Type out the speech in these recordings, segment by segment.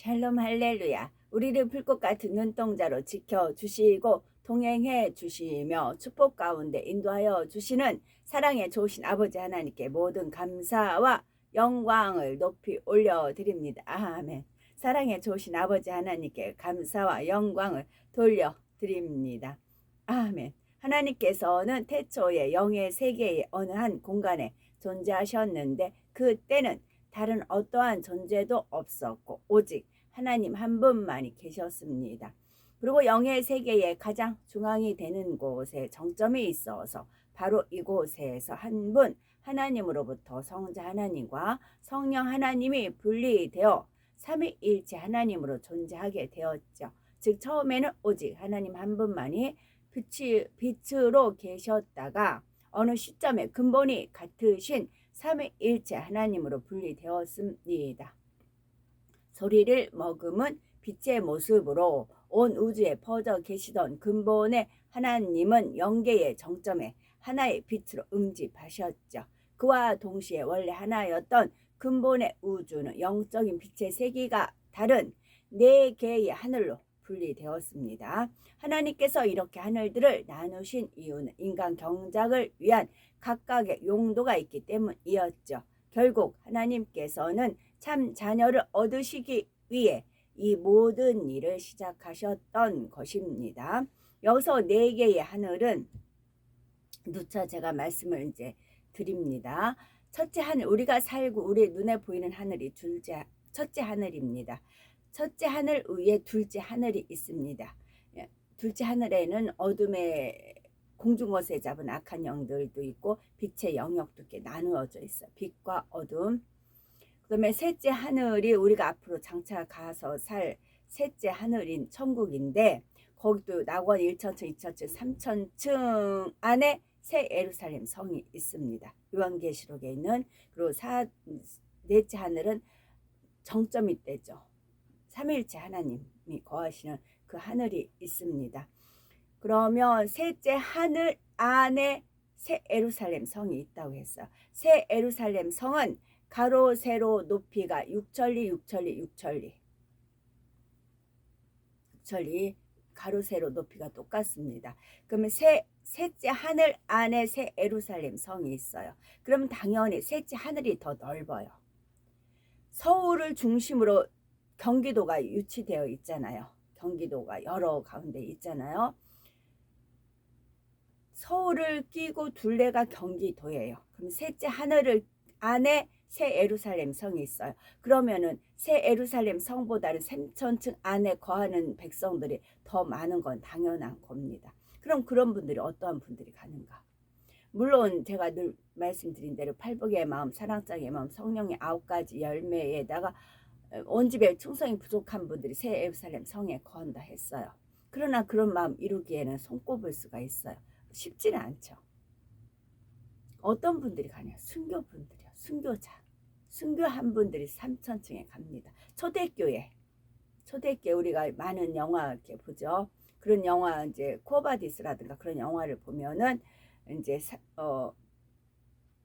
샬롬 할렐루야. 우리를 불꽃 같은 눈동자로 지켜주시고 동행해 주시며 축복 가운데 인도하여 주시는 사랑의 좋으신 아버지 하나님께 모든 감사와 영광을 높이 올려드립니다. 아멘. 사랑의 좋으신 아버지 하나님께 감사와 영광을 돌려드립니다. 아멘. 하나님께서는 태초에 영의 세계의 어느 한 공간에 존재하셨는데 그때는 다른 어떠한 존재도 없었고 오직 하나님 한 분만이 계셨습니다. 그리고 영의 세계의 가장 중앙이 되는 곳에 정점이 있어서 바로 이곳에서 한 분 하나님으로부터 성자 하나님과 성령 하나님이 분리되어 삼위일체 하나님으로 존재하게 되었죠. 즉 처음에는 오직 하나님 한 분만이 빛으로 계셨다가 어느 시점에 근본이 같으신 삼위일체 하나님으로 분리되었습니다. 소리를 머금은 빛의 모습으로 온 우주에 퍼져 계시던 근본의 하나님은 영계의 정점에 하나의 빛으로 응집하셨죠. 그와 동시에 원래 하나였던 근본의 우주는 영적인 빛의 세계가 다른 네 개의 하늘로 분리되었습니다. 하나님께서 이렇게 하늘들을 나누신 이유는 인간 경작을 위한 각각의 용도가 있기 때문이었죠. 결국 하나님께서는 참 자녀를 얻으시기 위해 이 모든 일을 시작하셨던 것입니다. 여기서 네 개의 하늘은 누차 제가 말씀을 이제 드립니다. 첫째 하늘, 우리가 살고 우리 눈에 보이는 하늘이 첫째 하늘입니다. 첫째 하늘 위에 둘째 하늘이 있습니다. 둘째 하늘에는 어둠의 공중것에 잡은 악한 영들도 있고 빛의 영역도 이렇게 나누어져 있어요. 빛과 어둠. 그다음에 셋째 하늘이 우리가 앞으로 장차 가서 살 셋째 하늘인 천국인데 거기도 낙원 1천층, 2천층, 3천층 안에 새 예루살렘 성이 있습니다. 요한계시록에 있는. 그리고 넷째 하늘은 정점이 때죠. 삼위일체 하나님이 거하시는 그 하늘이 있습니다. 그러면 셋째 하늘 안에 새 예루살렘 성이 있다고 했어. 새 예루살렘 성은 가로 세로 높이가 6천리 가로 세로 높이가 똑같습니다. 그러면 셋째 하늘 안에 새 예루살렘 성이 있어요. 그럼 당연히 셋째 하늘이 더 넓어요. 서울을 중심으로 경기도가 유치되어 있잖아요. 경기도가 여러 가운데 있잖아요. 서울을 끼고 둘레가 경기도예요. 그럼 셋째 하늘 안에 새 예루살렘 성이 있어요. 그러면은 새 예루살렘 성보다는 3천층 안에 거하는 백성들이 더 많은 건 당연한 겁니다. 그럼 그런 분들이 어떠한 분들이 가는가? 물론 제가 늘 말씀드린 대로 팔복의 마음, 사랑장의 마음, 성령의 9가지 열매에다가 온 집에 충성이 부족한 분들이 새 예루살렘 성에 거한다 했어요. 그러나 그런 마음 이루기에는 손꼽을 수가 있어요. 쉽지는 않죠. 어떤 분들이 가냐? 순교분들이요. 순교한 분들이 3천층에 갑니다. 초대교회 우리가 많은 영화 이렇게 보죠. 그런 영화 이제 코바디스라든가 그런 영화를 보면은 이제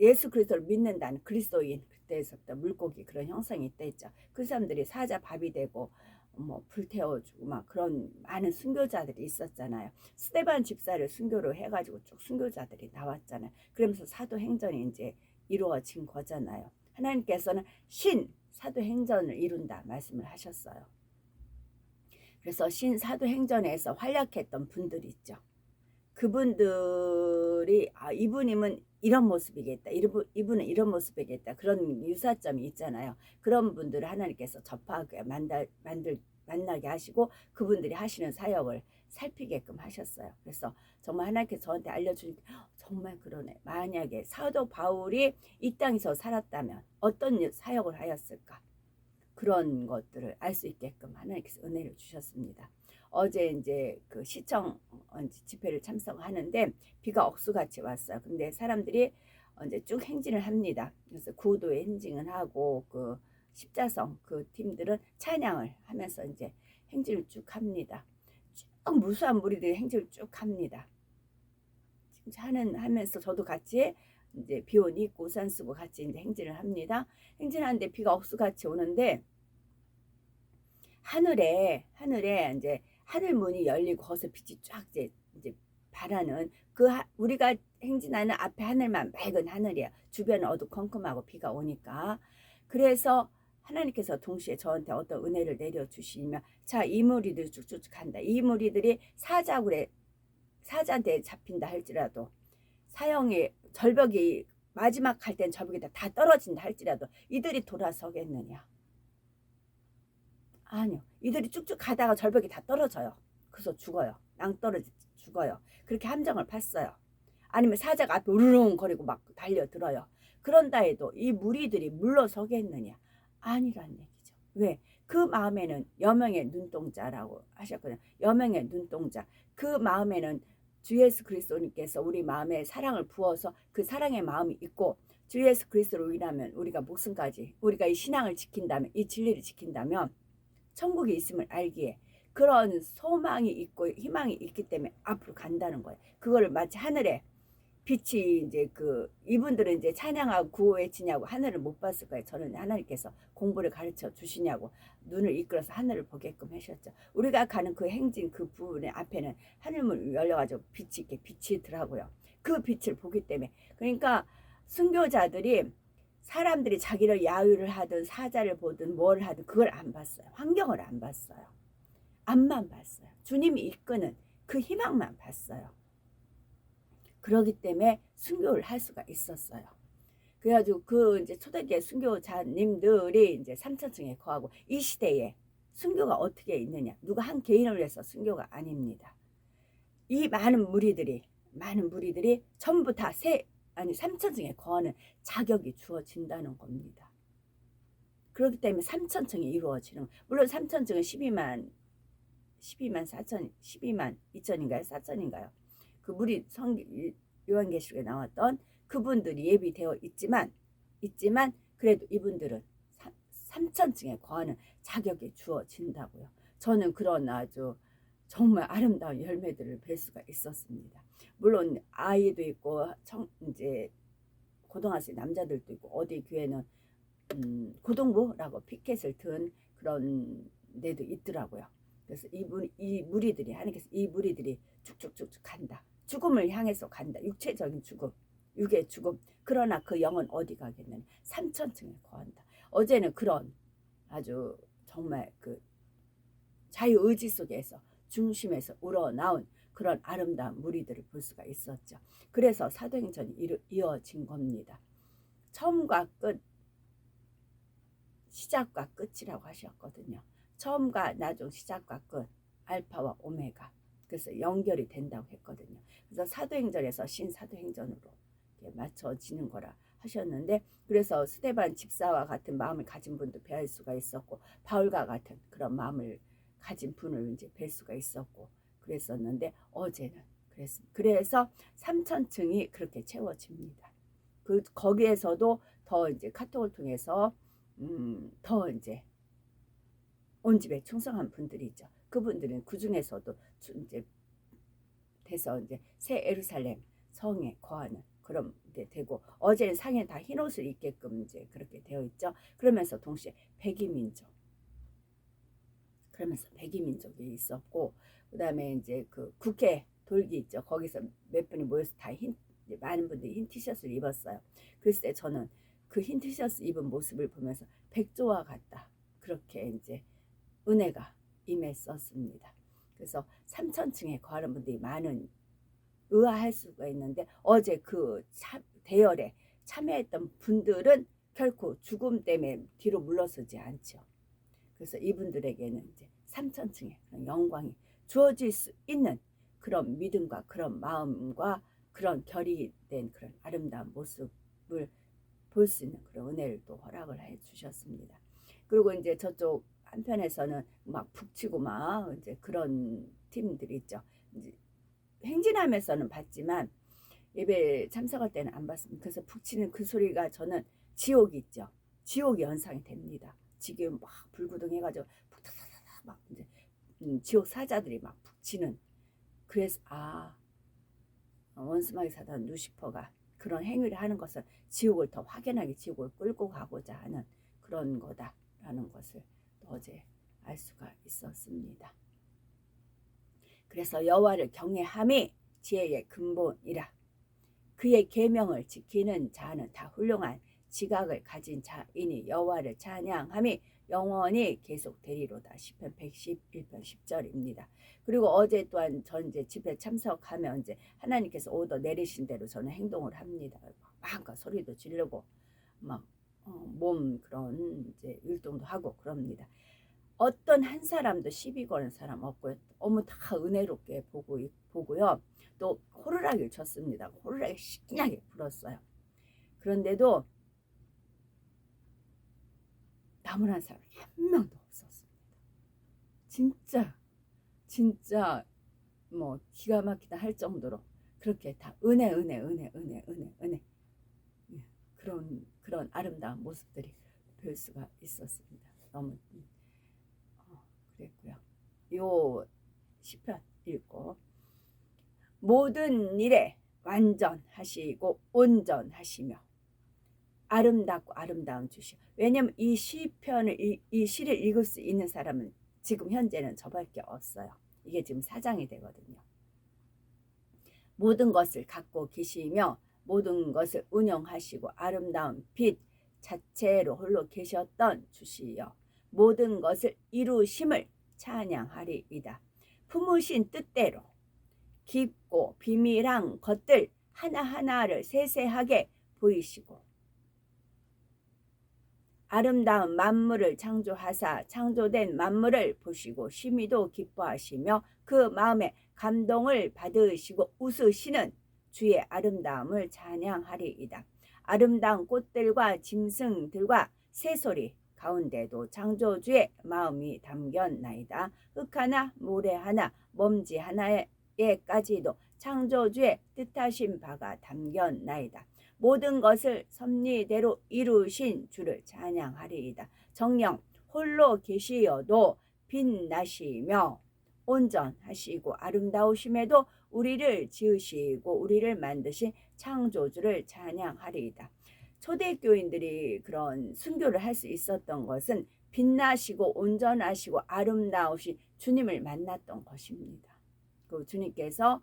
예수 그리스도를 믿는다는 그리스도인, 그때서부터 물고기 그런 형성이 있댔죠. 그 사람들이 사자 밥이 되고 뭐 불태워주고 막 그런 많은 순교자들이 있었잖아요. 스데반 집사를 순교로 해가지고 쭉 순교자들이 나왔잖아요. 그러면서 사도행전이 이제 이루어진 거잖아요. 하나님께서는 사도행전을 이룬다 말씀을 하셨어요. 그래서 사도행전에서 활약했던 분들이 있죠. 그분들이 이분이면 이런 모습이겠다, 이분은 이런 모습이겠다, 그런 유사점이 있잖아요. 그런 분들을 하나님께서 접하게 만나게 하시고 그분들이 하시는 사역을 살피게끔 하셨어요. 그래서 정말 하나님께서 저한테 알려주니까 정말 그러네. 만약에 사도 바울이 이 땅에서 살았다면 어떤 사역을 하였을까? 그런 것들을 알 수 있게끔 하나님께서 은혜를 주셨습니다. 어제 이제 그 시청 집회를 참석하는데 비가 억수같이 왔어요. 근데 사람들이 이제 쭉 행진을 합니다. 그래서 구도에 행진을 하고 그 십자성 그 팀들은 찬양을 하면서 이제 행진을 쭉 합니다. 쭉 무수한 무리들이 행진을 쭉 합니다. 하면서 저도 같이 이제 비옷 입고 우산 쓰고 같이 이제 행진을 합니다. 행진하는데 비가 억수같이 오는데 하늘에 이제 하늘 문이 열리고 거기서 빛이 쫙 이제 바라는 그 우리가 행진하는 앞에 하늘만 맑은 하늘이야. 주변은 어두컴컴하고 비가 오니까. 그래서 하나님께서 동시에 저한테 어떤 은혜를 내려주시면 자, 이 무리들이 쭉쭉 간다. 이 무리들이 사자한테 잡힌다 할지라도 사형의 절벽이 마지막 갈 땐 절벽이 다 떨어진다 할지라도 이들이 돌아서겠느냐? 아니요. 이들이 쭉쭉 가다가 절벽이 다 떨어져요. 그래서 죽어요. 낭떠러지 죽어요. 그렇게 함정을 팠어요. 아니면 사자가 앞에 우르릉거리고 막 달려들어요. 그런다 해도 이 무리들이 물러서겠느냐? 아니란 얘기죠. 왜? 그 마음에는 여명의 눈동자라고 하셨거든요. 여명의 눈동자. 그 마음에는 주 예수 그리스도님께서 우리 마음에 사랑을 부어서 그 사랑의 마음이 있고 주 예수 그리스도로 인하면 우리가 목숨까지 우리가 이 신앙을 지킨다면 이 진리를 지킨다면 천국이 있음을 알기에 그런 소망이 있고 희망이 있기 때문에 앞으로 간다는 거예요. 그거를 마치 하늘에 빛이 이제 이분들은 이제 찬양하고 구호 외치냐고 하늘을 못 봤을 거예요. 저는 하나님께서 공부를 가르쳐 주시냐고 눈을 이끌어서 하늘을 보게끔 하셨죠. 우리가 가는 그 행진 그 부분의 앞에는 하늘문이 열려가지고 빛이 이렇게 비치더라고요. 그 빛을 보기 때문에. 그러니까 순교자들이 사람들이 자기를 야유를 하든 사자를 보든 뭘 하든 그걸 안 봤어요. 환경을 안 봤어요. 앞만 봤어요. 주님이 이끄는 그 희망만 봤어요. 그러기 때문에 순교를 할 수가 있었어요. 그래가지고 이제 초대교회 순교자님들이 이제 3천층에 거하고 이 시대에 순교가 어떻게 있느냐? 누가 한 개인을 위해서 순교가 아닙니다. 이 많은 무리들이 전부 다 3천층에 거하는 자격이 주어진다는 겁니다. 그렇기 때문에 3천층이 이루어지는 물론 3천층은 12만 2천인가요? 4천인가요? 그 무리 요한계시록에 나왔던 그분들이 예비되어 있지만 그래도 이분들은 3천층에 거하는 자격이 주어진다고요. 저는 그런 아주 정말 아름다운 열매들을 뵐 수가 있었습니다. 물론 아이도 있고 이제 고등학생 남자들도 있고 어디 교회는 고등부라고 피켓을 든 그런 데도 있더라고요. 그래서 이 무리들이 하나님께서 이 무리들이 쭉쭉쭉 간다. 죽음을 향해서 간다. 육체적인 죽음, 육의 죽음. 그러나 그 영은 어디 가겠느냐? 3천층에 거한다. 어제는 그런 아주 정말 자유의지 속에서 중심에서 우러나온 그런 아름다운 무리들을 볼 수가 있었죠. 그래서 사도행전이 이어진 겁니다. 처음과 끝, 시작과 끝이라고 하셨거든요. 처음과 나중, 시작과 끝, 알파와 오메가. 그래서 연결이 된다고 했거든요. 그래서 사도행전에서 신사도행전으로 맞춰지는 거라 하셨는데, 그래서 스데반 집사와 같은 마음을 가진 분도 뵐 수가 있었고, 바울과 같은 그런 마음을 가진 분을 이제 뵐 수가 있었고 그랬었는데, 어제는 그래서 3천층이 그렇게 채워집니다. 거기에서도 더 이제 카톡을 통해서 더 이제 온 집에 충성한 분들이 있죠. 그분들은 그 중에서도 이제 돼서 이제 새 예루살렘 성에 거하는 그런 게 되고, 어제는 상에 다 흰 옷을 입게끔 이제 그렇게 되어 있죠. 그러면서 동시에 백이민족이 있었고, 그다음에 이제 국회 돌기 있죠. 거기서 몇 분이 모여서 다 많은 분들이 흰 티셔츠를 입었어요. 글쎄 저는 그 흰 티셔츠 입은 모습을 보면서 백조와 같다. 그렇게 이제 은혜가 임했었습니다. 그래서 3천층에 거하는 분들이 많은 의아할 수가 있는데, 어제 대열에 참여했던 분들은 결코 죽음 때문에 뒤로 물러서지 않죠. 그래서 이분들에게는 이제 3천층의 그런 영광이 주어질 수 있는 그런 믿음과 그런 마음과 그런 결이 된 그런 아름다운 모습을 볼 수 있는 그런 은혜를 또 허락을 해 주셨습니다. 그리고 이제 저쪽 한편에서는 막 북치고 막 이제 그런 팀들이 있죠. 이제 행진하면서는 봤지만 예배 참석할 때는 안 봤습니다. 그래서 북치는 그 소리가 저는 지옥이 있죠. 지옥이 연상이 됩니다. 지금 막 불구동해가지고 푹탁탁탁 막 이제 지옥 사자들이 막 북치는. 그래서 원수마귀 사단 루시퍼가 그런 행위를 하는 것은 지옥을 더 확연하게 지옥을 끌고 가고자 하는 그런 거다라는 것을 어제 알 수가 있었습니다. 그래서 여호와를 경외함이 지혜의 근본이라. 그의 계명을 지키는 자는 다 훌륭한 지각을 가진 자이니 여호와를 찬양함이 영원히 계속되리로다. 시편 111편 10절입니다. 그리고 어제 또한 전 이제 집회 참석하면 이제 하나님께서 오더 내리신 대로 저는 행동을 합니다. 마음껏 소리도 지르고 막 몸 그런 이제 율동도 하고 그럽니다. 어떤 한 사람도 시비 거는 사람 없고요. 너무 다 은혜롭게 보고요. 또 호루라기를 쳤습니다. 호루라기 신나게 불었어요. 그런데도 나무란 사람이 한 명도 없었습니다. 진짜 뭐 기가 막히다 할 정도로 그렇게 다 은혜 그런 아름다운 모습들이 볼 수가 있었습니다. 너무 그랬고요. 요 시편 읽고 모든 일에 완전하시고 온전하시며 아름답고 아름다운 주시오. 왜냐면 이 시편을 이 시를 읽을 수 있는 사람은 지금 현재는 저밖에 없어요. 이게 지금 4장이 되거든요. 모든 것을 갖고 계시며 모든 것을 운영하시고 아름다운 빛 자체로 홀로 계셨던 주시여 모든 것을 이루심을 찬양하리이다. 품으신 뜻대로 깊고 비밀한 것들 하나하나를 세세하게 보이시고 아름다운 만물을 창조하사 창조된 만물을 보시고 심히도 기뻐하시며 그 마음에 감동을 받으시고 웃으시는 주의 아름다움을 찬양하리이다. 아름다운 꽃들과 짐승들과 새소리 가운데도 창조주의 마음이 담겼나이다. 흙 하나 모래 하나 먼지 하나에까지도 창조주의 뜻하신 바가 담겼나이다. 모든 것을 섭리대로 이루신 주를 찬양하리이다. 정녕 홀로 계시어도 빛나시며 온전하시고 아름다우심에도 우리를 지으시고 우리를 만드신 창조주를 찬양하리이다. 초대교인들이 그런 순교를 할 수 있었던 것은 빛나시고 온전하시고 아름다우신 주님을 만났던 것입니다. 그 주님께서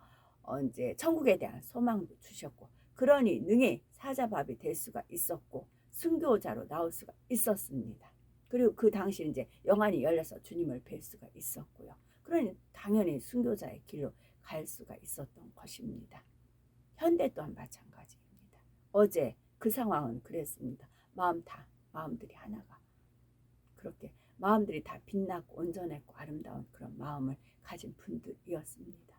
이제 천국에 대한 소망도 주셨고 그러니 능히 사자밥이 될 수가 있었고 순교자로 나올 수가 있었습니다. 그리고 그 당시 이제 영안이 열려서 주님을 뵐 수가 있었고요. 그러니 당연히 순교자의 길로 갈 수가 있었던 것입니다. 현대 또한 마찬가지입니다. 어제 그 상황은 그랬습니다. 마음들이 하나가 그렇게 마음들이 다 빛나고 온전했고 아름다운 그런 마음을 가진 분들이었습니다.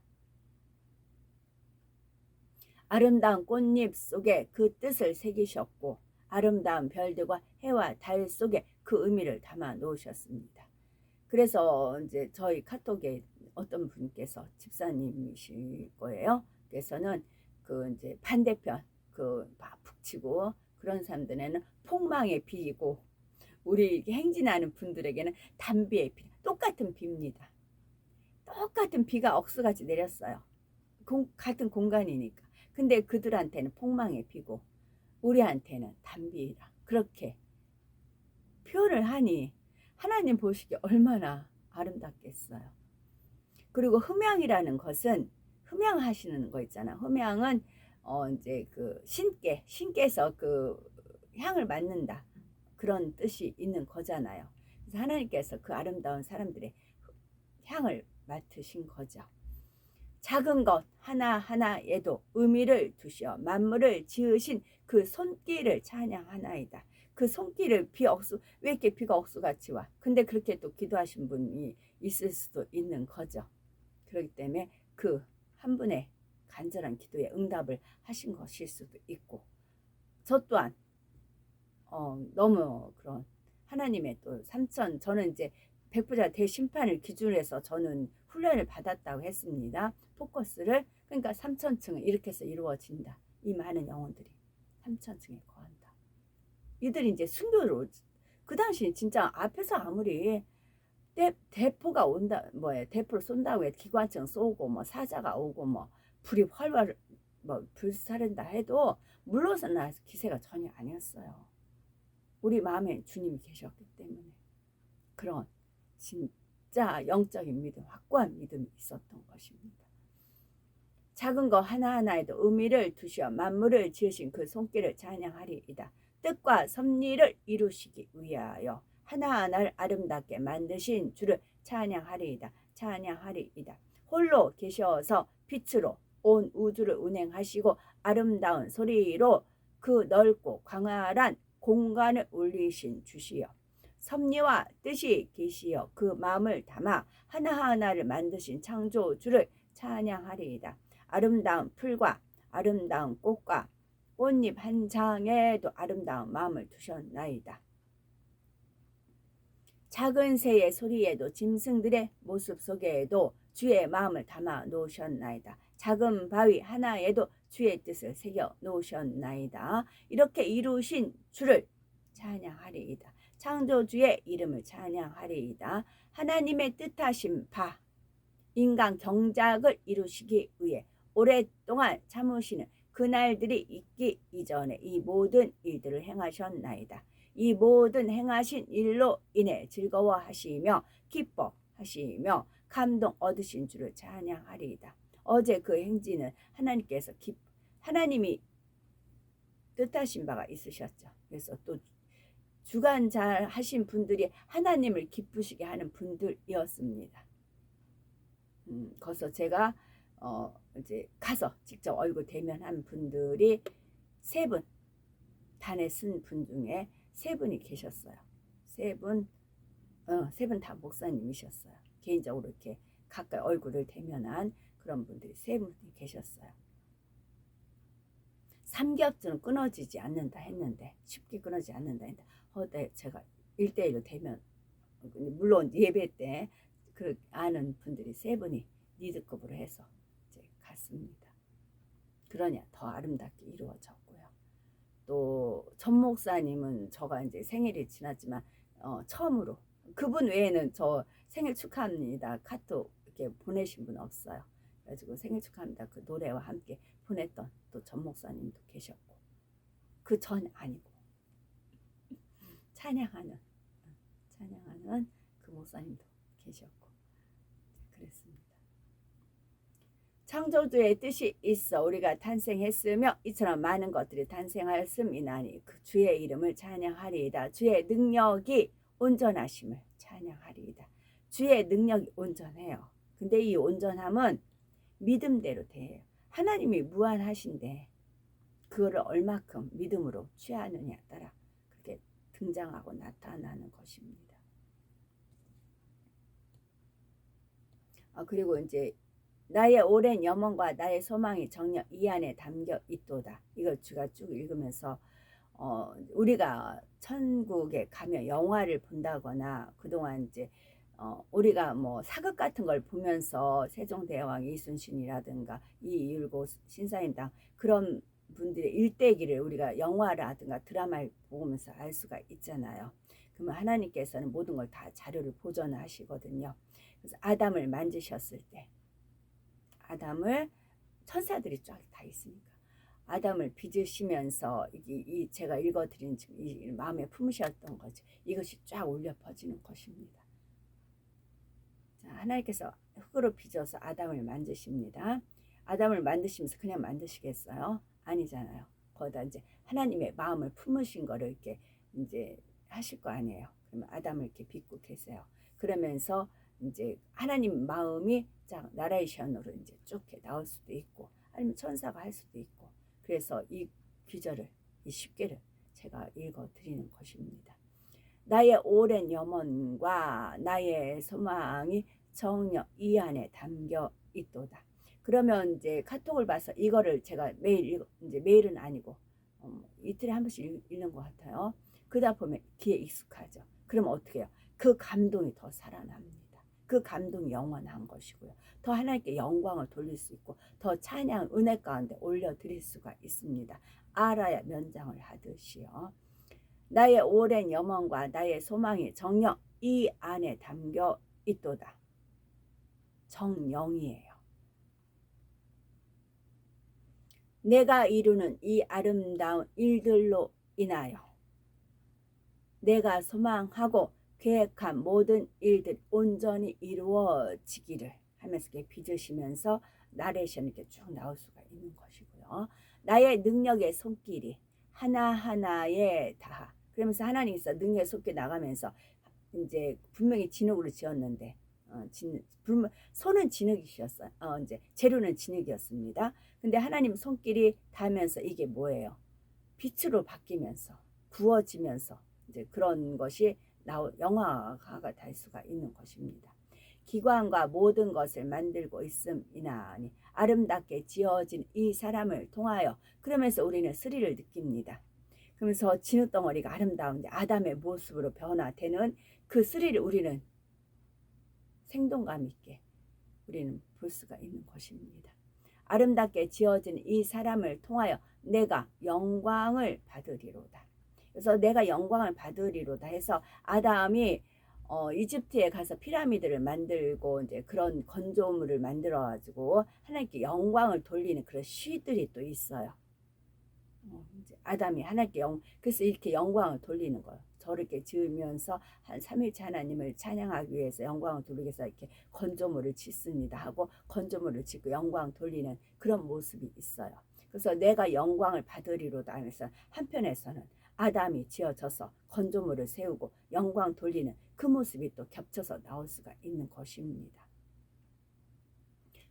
아름다운 꽃잎 속에 그 뜻을 새기셨고 아름다운 별들과 해와 달 속에 그 의미를 담아 놓으셨습니다. 그래서 이제 저희 카톡에 어떤 분께서 집사님이실 거예요. 그래서는 그 이제 반대편 그 막 북치고 그런 사람들에는 폭망의 비이고 우리 행진하는 분들에게는 단비의 비. 똑같은 비입니다. 똑같은 비가 억수같이 내렸어요. 같은 공간이니까. 근데 그들한테는 폭망의 비고 우리한테는 단비라. 그렇게 표현을 하니 하나님 보시기에 얼마나 아름답겠어요. 그리고 흠양이라는 것은 흠양하시는 거 있잖아. 흠양은 이제 그 신께서 그 향을 맡는다. 그런 뜻이 있는 거잖아요. 그래서 하나님께서 그 아름다운 사람들의 향을 맡으신 거죠. 작은 것 하나하나에도 의미를 두시어 만물을 지으신 그 손길을 찬양하나이다. 그 손길을 왜 이렇게 비가 억수같이 와? 근데 그렇게 또 기도하신 분이 있을 수도 있는 거죠. 그렇기 때문에 그 한 분의 간절한 기도에 응답을 하신 것일 수도 있고 저 또한 너무 그런 하나님의 또 저는 이제 백부자 대심판을 기준으로 해서 저는 훈련을 받았다고 했습니다. 포커스를 그러니까 3000층을 이렇게 해서 이루어진다. 이 많은 영혼들이 3000층에 거한다. 이들이 이제 순교를 그 당시 진짜 앞에서 아무리 대포가 온다 대포를 쏜다고 해 기관총 쏘고 뭐 사자가 오고 뭐 불이 활활 불사른다 해도 물러서 날 기세가 전혀 아니었어요. 우리 마음에 주님이 계셨기 때문에 그런 진짜 영적인 믿음, 확고한 믿음이 있었던 것입니다. 작은 거 하나하나에도 의미를 두시어 만물을 지으신 그 손길을 찬양하리이다. 뜻과 섭리를 이루시기 위하여 하나하나를 아름답게 만드신 주를 찬양하리이다. 찬양하리이다. 홀로 계셔서 빛으로 온 우주를 운행하시고 아름다운 소리로 그 넓고 광활한 공간을 울리신 주시여. 섭리와 뜻이 계시어 그 마음을 담아 하나하나를 만드신 창조주를 찬양하리이다. 아름다운 풀과 아름다운 꽃과 꽃잎 한 장에도 아름다운 마음을 두셨나이다. 작은 새의 소리에도 짐승들의 모습 속에도 주의 마음을 담아 놓으셨나이다. 작은 바위 하나에도 주의 뜻을 새겨 놓으셨나이다. 이렇게 이루신 주를 찬양하리이다. 창조주의 이름을 찬양하리이다. 하나님의 뜻하신 바 인간 경작을 이루시기 위해 오랫동안 참으시는 그날들이 있기 이전에 이 모든 일들을 행하셨나이다. 이 모든 행하신 일로 인해 즐거워하시며 기뻐하시며 감동 얻으신 주를 찬양하리이다. 어제 그 행진은 하나님께서 하나님이 뜻하신 바가 있으셨죠. 그래서 또 주관 잘 하신 분들이 하나님을 기쁘시게 하는 분들이었습니다. 그래서 제가 이제 가서 직접 얼굴 대면한 분들이 3분, 단에 쓴 분 중에 3분이 계셨어요. 3분 다 목사님이셨어요. 개인적으로 이렇게 가까이 얼굴을 대면한 그런 분들이 3분이 계셨어요. 삼겹줄은 끊어지지 않는다 했는데, 쉽게 끊어지지 않는다 했는데, 네, 제가 1대1로 대면, 물론 예배 때 그 아는 분들이 3분이 리드급으로 해서 이제 갔습니다. 그러냐 더 아름답게 이루어졌고요. 또 전 목사님은 저가 이제 생일이 지났지만 처음으로 그분 외에는 저 생일 축하합니다 카톡 이렇게 보내신 분 없어요. 그래가지고 생일 축하합니다 그 노래와 함께 보냈던 또 전 목사님도 계셨고 그 전 아니고 찬양하는 그 목사님도 계셨고 그랬습니다. 창조주의 뜻이 있어 우리가 탄생했으며 이처럼 많은 것들이 탄생하였음이나니 그 주의 이름을 찬양하리이다. 주의 능력이 온전하심을 찬양하리이다. 주의 능력이 온전해요. 근데 이 온전함은 믿음대로 돼요. 하나님이 무한하신데 그거를 얼마큼 믿음으로 취하느냐에 따라 그렇게 등장하고 나타나는 것입니다. 그리고 이제 나의 오랜 염원과 나의 소망이 정녕 이 안에 담겨 있도다. 이걸 제가 쭉 읽으면서 우리가 천국에 가면 영화를 본다거나 그동안 이제 우리가 뭐 사극 같은 걸 보면서 세종대왕 이순신이라든가 이율고 신사임당 그런 분들의 일대기를 우리가 영화라든가 드라마를 보면서 알 수가 있잖아요. 그러면 하나님께서는 모든 걸 다 자료를 보존하시거든요. 그래서 아담을 만지셨을 때 아담을 천사들이 쫙 다 있으니까 아담을 빚으시면서 제가 읽어드린 이 마음에 품으셨던 거죠. 이것이 쫙 울려 퍼지는 것입니다. 자, 하나님께서 흙으로 빚어서 아담을 만드십니다. 아담을 만드시면서 그냥 만드시겠어요? 아니잖아요. 거기다 이제 하나님의 마음을 품으신 거를 이렇게 이제 하실 거 아니에요. 그러면 아담을 이렇게 빚고 계세요. 그러면서 이제 하나님 마음이 쫙 나레이션으로 이제 쭉 나올 수도 있고 아니면 천사가 할 수도 있고 그래서 이 귀절을 이 10개를 제가 읽어 드리는 것입니다. 나의 오랜 염원과 나의 소망이 정녕 이 안에 담겨 있도다. 그러면 이제 카톡을 봐서 이거를 제가 매일 이제 매일은 아니고 이틀에 한 번씩 읽는 것 같아요. 그러다 보면 귀에 익숙하죠. 그럼 어떻게 해요? 그 감동이 더 살아납니다. 그 감동이 영원한 것이고요. 더 하나님께 영광을 돌릴 수 있고 더 찬양 은혜 가운데 올려드릴 수가 있습니다. 알아야 면장을 하듯이요. 나의 오랜 염원과 나의 소망이 정녕 이 안에 담겨 있도다. 정령이에요. 내가 이루는 이 아름다운 일들로 인하여 내가 소망하고 계획한 모든 일들이 온전히 이루어지기를 하면서 이렇게 빚으시면서 나레이션이 이렇게 쭉 나올 수가 있는 것이고요. 나의 능력의 손길이 하나하나에 다. 그러면서 하나님께서 능력의 손길 나가면서 이제 분명히 진흙으로 지었는데 손은 진흙이셨어요. 이제 재료는 진흙이었습니다. 근데 하나님 손길이 닿으면서 이게 뭐예요? 빛으로 바뀌면서 구워지면서 이제 그런 것이 영화가 될 수가 있는 것입니다. 기관과 모든 것을 만들고 있음이나니 아름답게 지어진 이 사람을 통하여. 그러면서 우리는 스릴을 느낍니다. 그러면서 진흙덩어리가 아름다운데 아담의 모습으로 변화되는 그 스릴을 우리는 생동감 있게 우리는 볼 수가 있는 것입니다. 아름답게 지어진 이 사람을 통하여 내가 영광을 받으리로다. 그래서 내가 영광을 받으리로다 해서 아담이 이집트에 가서 피라미드를 만들고 이제 그런 건조물을 만들어 가지고 하나님께 영광을 돌리는 그런 시들이 또 있어요. 이제 아담이 하나님께 그래서 이렇게 영광을 돌리는 거예요. 저렇게 지으면서 한 3일째 하나님을 찬양하기 위해서 영광을 돌리기 위해서 이렇게 건조물을 짓습니다 하고 건조물을 짓고 영광 돌리는 그런 모습이 있어요. 그래서 내가 영광을 받으리로다 하면서 한편에서는 아담이 지어져서 건조물을 세우고 영광 돌리는 그 모습이 또 겹쳐서 나올 수가 있는 것입니다.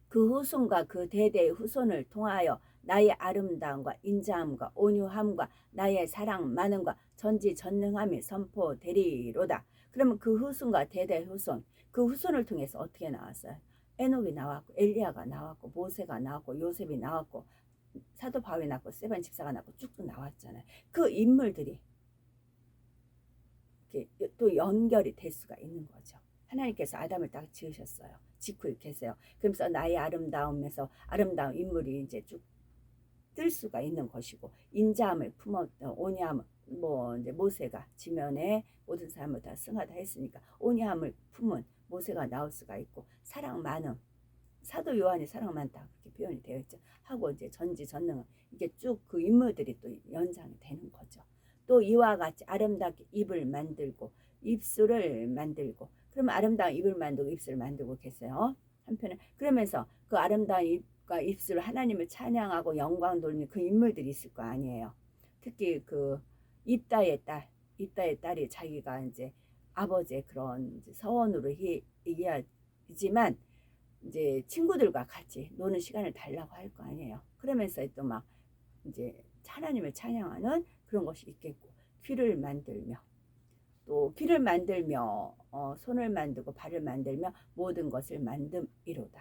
그 후손과 그 대대의 후손을 통하여 나의 아름다움과 인자함과 온유함과 나의 사랑 많음과 전지전능함이 선포되리로다. 그러면 그 후손과 대대의 후손, 그 후손을 통해서 어떻게 나왔어요? 에녹이 나왔고 엘리야가 나왔고 모세가 나왔고 요셉이 나왔고 사도 바울이 나왔고 스데반 집사가 나왔고 쭉쭉 나왔잖아요. 그 인물들이 이렇게 또 연결이 될 수가 있는 거죠. 하나님께서 아담을 딱 지으셨어요. 짓고 계세요. 그러면서 나의 아름다움에서 아름다운 인물이 이제 쭉 뜰 수가 있는 것이고 인자함을 품었던 온유함 뭐 이제 모세가 지면에 모든 사람을 다 승하다 했으니까 온유함을 품은 모세가 나올 수가 있고 사랑 많음 사도 요한이 사랑 많다 그렇게 표현이 되어 있죠. 하고 이제 전지전능 이게 쭉 그 인물들이 또 연상이 되는 거죠. 또 이와 같이 아름답게 입을 만들고 입술을 만들고 그러면 아름다운 입을 만들고 입술을 만들고 계세요. 한편에 그러면서 그 아름다운 입과 입술 하나님을 찬양하고 영광 돌리는 그 인물들이 있을 거 아니에요. 특히 그 입다의 딸이 자기가 이제 아버지의 그런 이제 서원으로 얘기하지만 이제 친구들과 같이 노는 시간을 달라고 할 거 아니에요. 그러면서 또 막 이제 하나님을 찬양하는 그런 것이 있겠고 귀를 만들며 또 귀를 만들며 손을 만들고 발을 만들며 모든 것을 만듦이로다.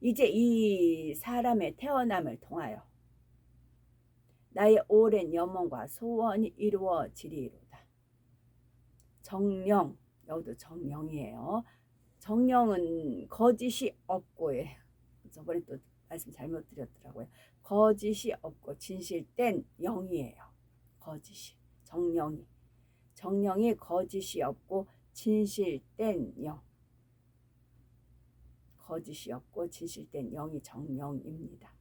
이제 이 사람의 태어남을 통하여 나의 오랜 염원과 소원이 이루어지리로다. 정령, 여기도 정령이에요. 정령은 거짓이 없고예요. 저번에 또 말씀 잘못 드렸더라고요. 거짓이 없고 진실된 영이에요. 거짓이 정령이 거짓이 없고 진실된 영. 거짓이 없고 진실된 영이 정령입니다.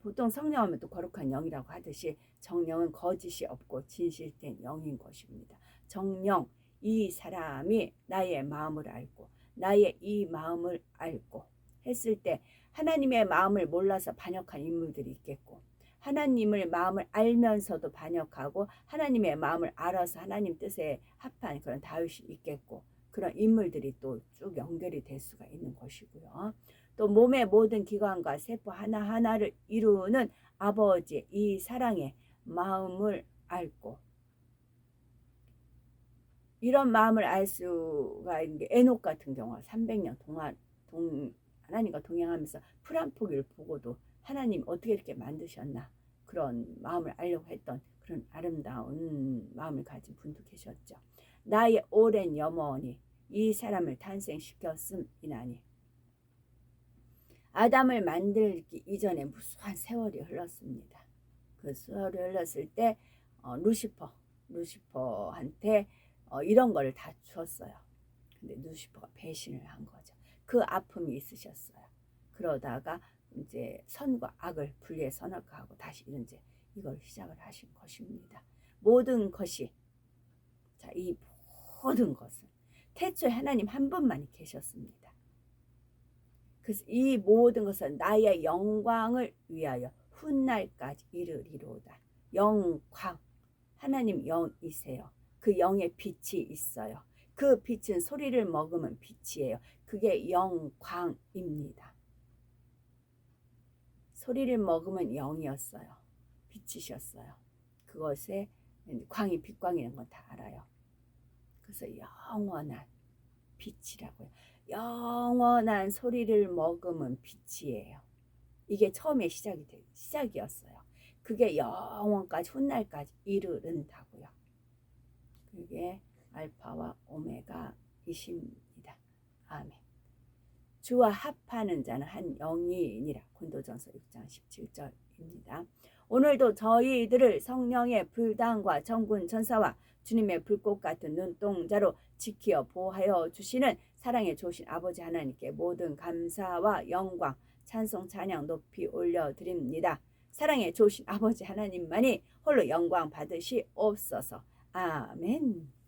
보통 성령하면 또 거룩한 영이라고 하듯이 정령은 거짓이 없고 진실된 영인 것입니다. 정령, 이 사람이 나의 마음을 알고 나의 이 마음을 알고 했을 때 하나님의 마음을 몰라서 반역한 인물들이 있겠고 하나님의 마음을 알면서도 반역하고 하나님의 마음을 알아서 하나님 뜻에 합한 그런 다윗이 있겠고 그런 인물들이 또 쭉 연결이 될 수가 있는 것이고요. 또 몸의 모든 기관과 세포 하나하나를 이루는 아버지의 이 사랑의 마음을 알고 이런 마음을 알 수가 있는 게 에녹 같은 경우 300년 동안 하나님과 동행하면서 풀 한 포기를 보고도 하나님 어떻게 이렇게 만드셨나 그런 마음을 알려고 했던 그런 아름다운 마음을 가진 분도 계셨죠. 나의 오랜 염원이 이 사람을 탄생시켰음이나니 아담을 만들기 이전에 무수한 세월이 흘렀습니다. 그 세월이 흘렀을 때 루시퍼한테 이런 거를 다 주었어요. 근데 루시퍼가 배신을 한 거죠. 그 아픔이 있으셨어요. 그러다가 이제 선과 악을 분리해 선악하고 다시 이제 이걸 시작을 하신 것입니다. 모든 것이 이 모든 것은 태초에 하나님 한 분만이 계셨습니다. 그래서 이 모든 것은 나의 영광을 위하여 훗날까지 이르리로다. 영광, 하나님 영이세요. 그 영의 빛이 있어요. 그 빛은 소리를 먹으면 빛이에요. 그게 영광입니다. 소리를 먹으면 영이었어요. 빛이셨어요. 그것에 광이 빛광이라는 건 다 알아요. 그래서 영원한 빛이라고요. 영원한 소리를 먹으면 빛이에요. 이게 처음에 시작이었어요. 그게 영원까지 훗날까지 이르른다고요. 그게 알파와 오메가이십니다. 아멘. 주와 합하는 자는 한 영이니라. 고린도전서 6장 17절입니다. 오늘도 저희들을 성령의 불당과 천군 천사와 주님의 불꽃 같은 눈동자로 지켜 보호하여 주시는 사랑의 좋으신 아버지 하나님께 모든 감사와 영광, 찬송, 찬양 높이 올려드립니다. 사랑의 좋으신 아버지 하나님만이 홀로 영광 받으시옵소서. 아멘.